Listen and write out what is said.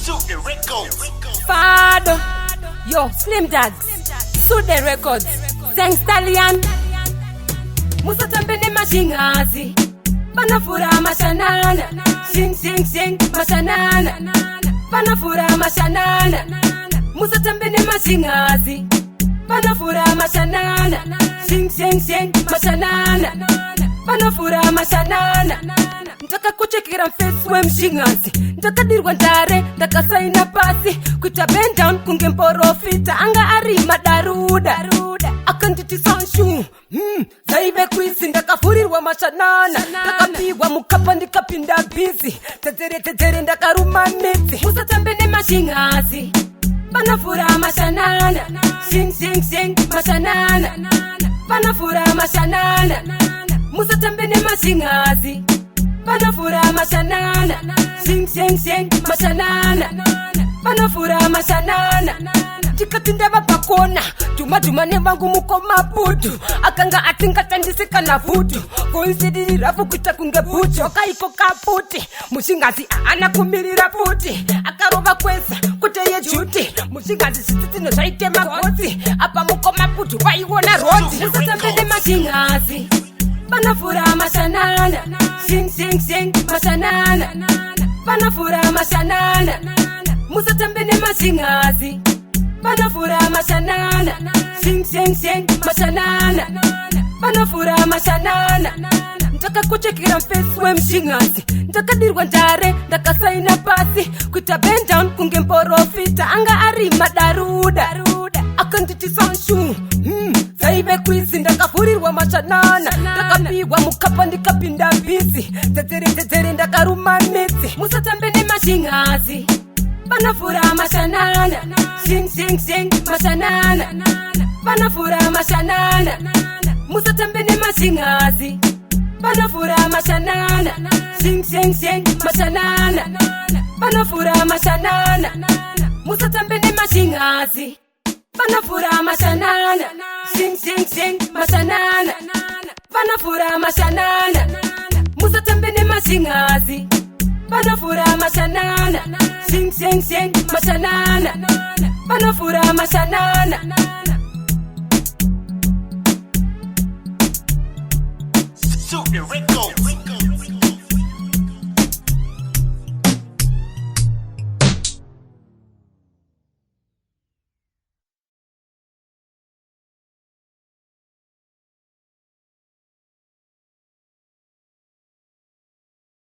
Sude Records. Fado, yo, Slim Dads, Sude Records, Sang Stallion, Musa Tambene Mashingazi, Panafura Mashanana, Sing Sing Sing Mashanana, Panafura Mashanana, Musa Tambene Mashingazi, Panafura Mashanana, Sing Sing Sing Mashanana, Panafura Mashanana. Ndaka kuchekira mfesi we mshingazi, ndaka dirwa ndare, ndaka saina pasi, kuita bend down kunge mporofita, anga arima daruda, akanditi sanshu, zaibe kwisi, ndaka furirwa mashanana, ndaka pigwa mukapa ndikapinda bizi, tezere ndaka rumaniti, Musa Tambene mashingazi, panafura mashanana, sing sing sing mashanana, panafura mashanana, Musa Tambene mashingazi, panafura mashanana, sing sing sing mashanana, panafura mashanana. Tikatindaba pakona, juma nemangu muko maputu, akanga atinga tandisika na vutu, koinsidiri rafu kuita kunge bucho, kaiko kaputi, mushingazi anakumirira puti, akaroba kwesa kuteye juti, mushingazi sititino zaite magoti, apa muko maputu, waiwona roti. Musa Tambene mashingazi, panafura mashanana, sing sing sing mashanana, panafura mashanana, Musa Tambene mashingazi, panafura mashanana, sing sing sing mashanana, panafura mashanana. Ndaka kuchekira mfesi we mshingazi, ndaka dirwa ndare, ndaka saina pasi, kuita bend down kunge mporofita, anga arima daruda, akanditi sanshu, zaibe kwisi, ndaka furirwa mashanana, ndaka pigwa mukapa ndikapinda bizi, tezere ndaka rumaniti, Musa Tambene mashingazi, panafura mashanana, sing sing sing mashanana, panafura mashanana, Musa Tambene mashingazi, panafura mashanana, sing sing sing mashanana, panafura mashanana, Musa Tambene mashingazi, panafura mashanana, sing sing sing mashanana, panafura mashanana, Musa Tambene mashingazi, panafura mashanana, sing sing sing mashanana, panafura mashanana. Sude Records.